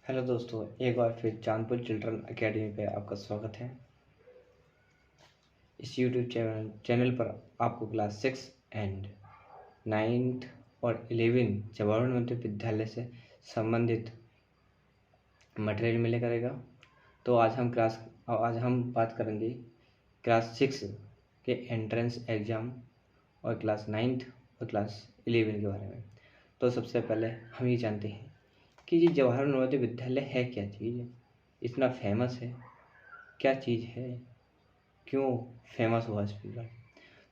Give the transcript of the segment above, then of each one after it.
Hello दोस्तों, एक बार फिर चांदपुर चिल्ड्रन एकेडमी पे आपका स्वागत है। इस यूट्यूब चैनल पर आपको क्लास 6 एंड 9th और 11 जवाहर मध्य विद्यालय से संबंधित मटेरियल मिले करेगा। तो आज हम बात करेंगे क्लास 6 के एंट्रेंस एग्ज़ाम और क्लास 9th और क्लास 11 के बारे में। तो सबसे पहले हम ये जानते हैं कि ये जवाहर नवोदय विद्यालय है क्या चीज़, इतना फेमस है, क्या चीज़ है, क्यों फेमस हुआ इस पर।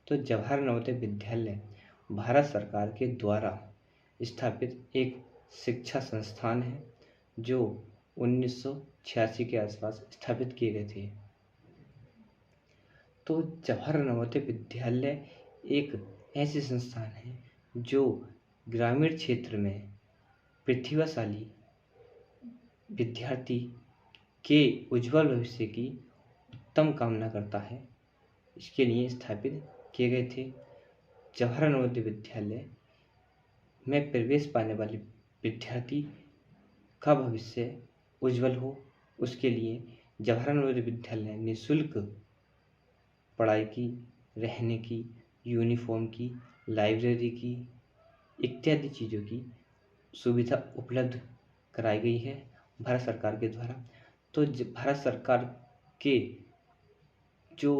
तो जवाहर नवोदय विद्यालय भारत सरकार के द्वारा स्थापित एक शिक्षा संस्थान है जो 1986 के आसपास स्थापित किए गए थे। तो जवाहर नवोदय विद्यालय एक ऐसी संस्थान है जो ग्रामीण क्षेत्र में प्रतिभाशाली विद्यार्थी के उज्जवल भविष्य की उत्तम कामना करता है। इसके लिए स्थापित किए गए थे। जवाहर नवोदय विद्यालय में प्रवेश पाने वाले विद्यार्थी का भविष्य उज्जवल हो, उसके लिए जवाहर नवोदय विद्यालय निःशुल्क पढ़ाई की, रहने की, यूनिफॉर्म की, लाइब्रेरी की इत्यादि चीज़ों की सुविधा उपलब्ध कराई गई है भारत सरकार के द्वारा। तो भारत सरकार के जो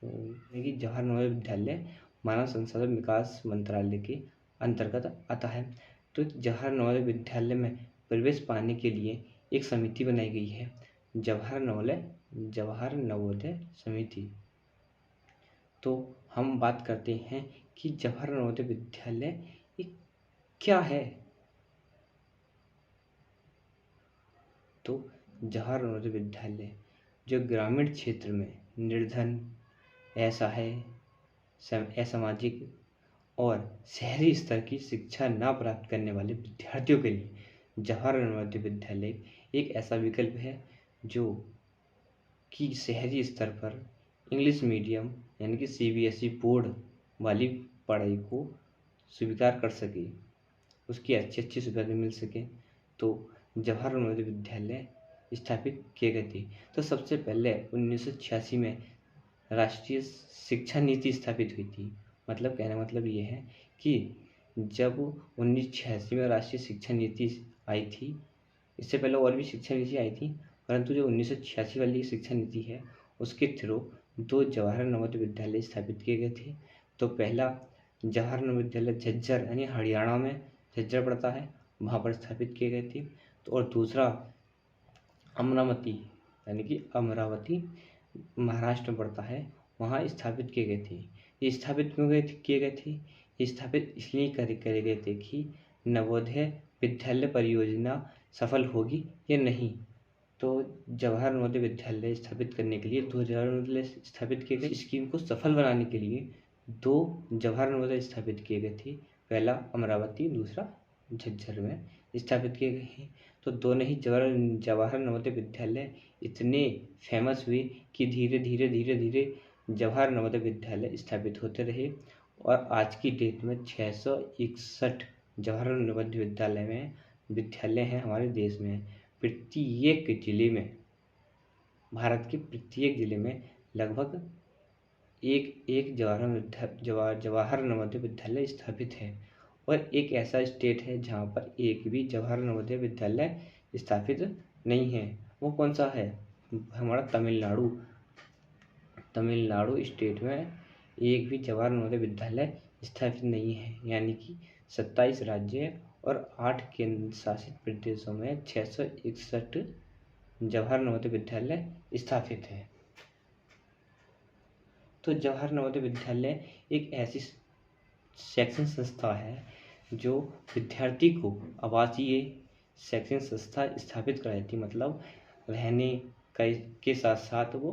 जवाहर नवोदय विद्यालय मानव संसाधन विकास मंत्रालय के अंतर्गत आता है। तो जवाहर नवोदय विद्यालय में प्रवेश पाने के लिए एक समिति बनाई गई है, जवाहर नवोदय समिति। तो हम बात करते हैं कि जवाहर नवोदय विद्यालय ये क्या है। तो जवाहर नवोदय विद्यालय जो ग्रामीण क्षेत्र में निर्धन, असामाजिक और शहरी स्तर की शिक्षा न प्राप्त करने वाले विद्यार्थियों के लिए जवाहर नवोदय विद्यालय एक ऐसा विकल्प है जो कि शहरी स्तर पर इंग्लिश मीडियम यानी कि CBSE बोर्ड वाली पढ़ाई को स्वीकार कर सके, उसकी अच्छी सुविधा मिल सके। तो जवाहर नवोदय विद्यालय स्थापित किए गए थे। तो सबसे पहले 1986 में राष्ट्रीय शिक्षा नीति स्थापित हुई थी। मतलब कहने का मतलब ये है कि जब 1986 में राष्ट्रीय शिक्षा नीति आई थी, इससे पहले और भी शिक्षा नीति आई थी, परंतु जो 1986 वाली शिक्षा नीति है उसके थ्रू 2 जवाहर नवोदय विद्यालय स्थापित किए गए थे। तो पहला जवाहर नवोदय विद्यालय झज्जर यानी हरियाणा में झज्जर पड़ता है, वहाँ पर स्थापित किए गए थे। तो और दूसरा अमरावती यानी कि अमरावती महाराष्ट्र में पड़ता है, वहाँ स्थापित किए गए थे। ये स्थापित क्यों किए गए थे? ये स्थापित इसलिए करे गए थे कि नवोदय विद्यालय परियोजना सफल होगी या नहीं। तो जवाहर नवोदय विद्यालय स्थापित करने के लिए 2 जवाहर नवोदय स्थापित किए गए। स्कीम को सफल बनाने के लिए 2 जवाहर नवोदय स्थापित किए गए थे, पहला अमरावती, दूसरा झज्जर में स्थापित किए गए हैं। तो दोनों ही जवाहर नवोदय विद्यालय इतने फेमस हुए कि धीरे धीरे जवाहर नवोदय विद्यालय स्थापित होते रहे और आज की डेट में 661 जवाहर नवोदय विद्यालय हैं हमारे देश में। प्रत्येक जिले में, भारत के प्रत्येक जिले में लगभग एक जवाहर नवोदय विद्यालय स्थापित है और एक ऐसा स्टेट है जहाँ पर एक भी जवाहर नवोदय विद्यालय स्थापित नहीं है। वो कौन सा है? हमारा तमिलनाडु स्टेट में एक भी जवाहर नवोदय विद्यालय स्थापित नहीं है। यानी कि 27 राज्य और 8 केंद्र शासित प्रदेशों में 661 जवाहर नवोदय विद्यालय स्थापित है। तो जवाहर नवोदय विद्यालय एक ऐसी शैक्षणिक संस्था है जो विद्यार्थी को आवासीय शैक्षणिक संस्था स्थापित कराती, मतलब रहने के साथ साथ वो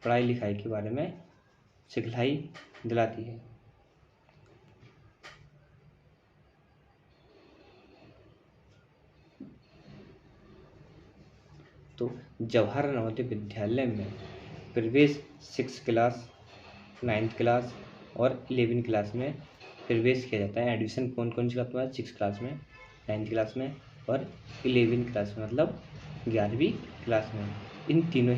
पढ़ाई लिखाई के बारे में सिखलाई दिलाती है। तो जवाहर नवोदय विद्यालय में प्रवेश 6 क्लास, 9th क्लास और 11 क्लास में प्रवेश किया जाता है। एडमिशन कौन सी क्लास में? 6 क्लास में, 9th क्लास में, और 11वीं क्लास में, मतलब 11वीं क्लास में। इन तीनों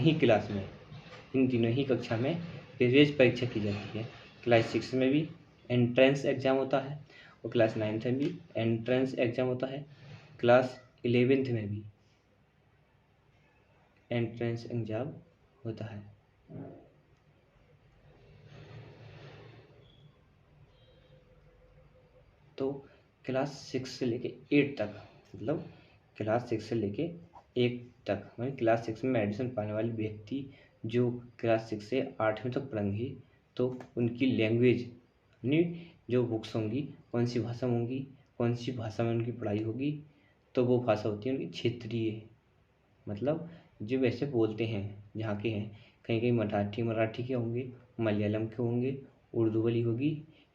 ही कक्षा में प्रवेश परीक्षा की जाती है। क्लास 6 में भी एंट्रेंस एग्ज़ाम होता है और क्लास 9th में भी एंट्रेंस एग्ज़ाम होता है। क्लास 11th में भी एंट्रेंस एग्ज़ाम होता है। तो क्लास 6 से लेके 8 तक, मतलब क्लास 6 से लेके 8 तक, मतलब क्लास 6 में एडमिशन पाने वाले व्यक्ति जो क्लास 6 से 8वीं तक पढ़ेंगे, तो उनकी लैंग्वेज, यानी जो बुक्स होंगी कौन सी भाषा में होंगी, कौन सी भाषा में उनकी पढ़ाई होगी, तो वो भाषा होती है उनकी क्षेत्रीय, मतलब जो वैसे बोलते हैं जहाँ के हैं। कहीं कहीं मराठी के होंगे, मलयालम के होंगे, उर्दू वाली होगी,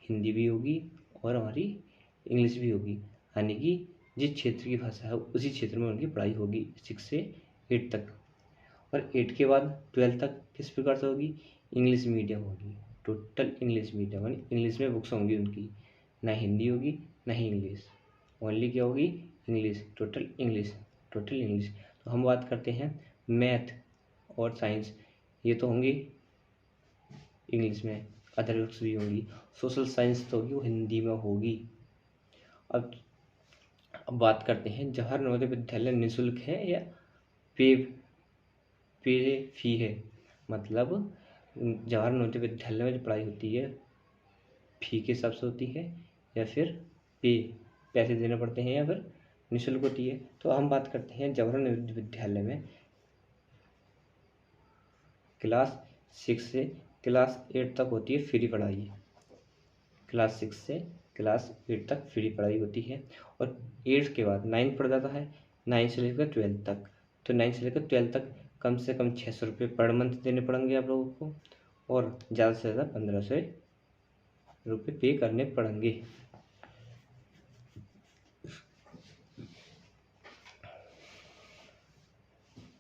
हिंदी भी होगी और हमारी इंग्लिश भी होगी। यानी कि जिस क्षेत्र की भाषा है उसी क्षेत्र में उनकी पढ़ाई होगी 6 से 8 तक। और 8 के बाद 12 तक किस प्रकार से होगी? इंग्लिश मीडियम होगी, टोटल इंग्लिश मीडियम, यानी इंग्लिश में बुक्स होंगी उनकी, ना हिंदी होगी ना ही इंग्लिश, ओनली क्या होगी? English, total English. तो हम बात करते हैं मैथ और साइंस, ये तो होंगी इंग्लिश में, अदर बुक्स भी होंगी। सोशल साइंस तो होगी, वो हिंदी में होगी। अब बात करते हैं जवाहर नवोदय विद्यालय निःशुल्क है या पे फी है। मतलब जवाहर नवोदय विद्यालय में जो पढ़ाई होती है फी के हिसाब से होती है या फिर पैसे देने पड़ते हैं या फिर निःशुल्क होती है। तो हम बात करते हैं जवाहर नवोदय विद्यालय में क्लास 6 से क्लास 8 तक होती है फ्री पढ़ाई। क्लास 6 से क्लास 8 तक फ्री पढ़ाई होती है और 8 के बाद 9 पढ़ जाता है, 9 से लेकर 12 तक। तो 9 से लेकर 12 तक कम से कम 600 रुपये पर मंथ देने पड़ेंगे आप लोगों को और ज़्यादा से ज़्यादा 1500 रुपये पे करने पड़ेंगे।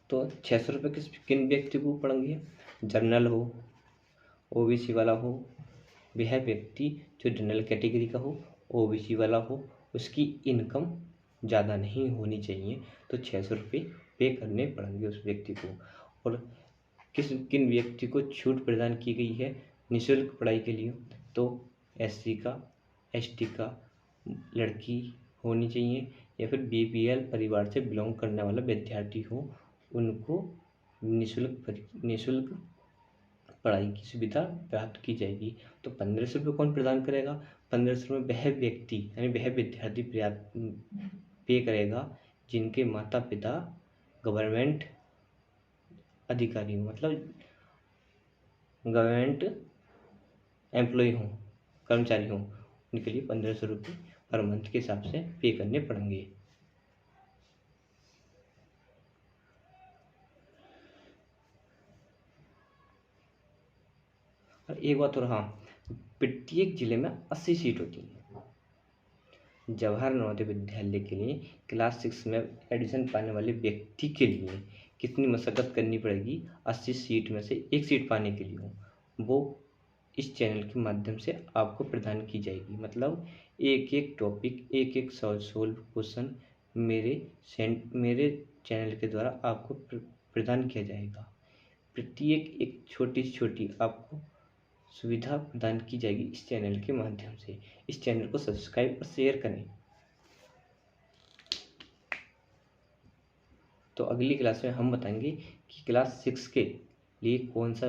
तो 600 रुपये किन व्यक्ति को पड़ेंगे? जनरल हो, ओबीसी वाला हो, वह व्यक्ति जो जनरल कैटेगरी का हो, ओबीसी वाला हो, उसकी इनकम ज़्यादा नहीं होनी चाहिए, तो 600 रुपये पे करने पड़ेंगे उस व्यक्ति को। और किन व्यक्ति को छूट प्रदान की गई है निःशुल्क पढ़ाई के लिए? तो एससी का, एसटी का लड़की होनी चाहिए या फिर बीपीएल परिवार से बिलोंग करने वाला विद्यार्थी हो, उनको निःशुल्क पढ़ाई की सुविधा प्राप्त की जाएगी। तो 1500 रुपये कौन प्रदान करेगा? 1500 रुपये वह व्यक्ति यानी वह विद्यार्थी पे करेगा जिनके माता पिता गवर्नमेंट अधिकारी हों, मतलब गवर्नमेंट एम्प्लॉय हों, कर्मचारी हों, उनके लिए 1500 रुपये पर मंथ के हिसाब से पे करने पड़ेंगे। और एक बात और, हाँ, प्रत्येक जिले में 80 सीट होती है। जवाहर नवोदय विद्यालय के लिए क्लास 6 में एडमिशन पाने वाले व्यक्ति के लिए कितनी मशक्क़त करनी पड़ेगी? 80 सीट में से एक सीट पाने के लिए वो इस चैनल के माध्यम से आपको प्रदान की जाएगी। मतलब एक एक टॉपिक, एक एक सोल्व क्वेश्चन मेरे चैनल के द्वारा आपको प्रदान किया जाएगा। प्रत्येक एक छोटी से छोटी आपको सुविधा प्रदान की जाएगी इस चैनल के माध्यम से। इस चैनल को सब्सक्राइब और शेयर करें। तो अगली क्लास में हम बताएंगे कि क्लास 6 के लिए कौन सा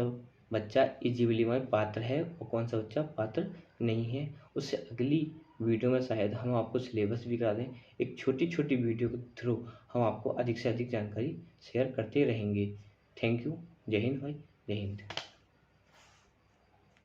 बच्चा एलिजिबिलिटी में पात्र है और कौन सा बच्चा पात्र नहीं है। उससे अगली वीडियो में शायद हम आपको सिलेबस भी करा दें। एक छोटी छोटी वीडियो के थ्रू हम आपको अधिक से अधिक जानकारी शेयर करते रहेंगे। Thank you. जय हिंद भाई, जय हिंद।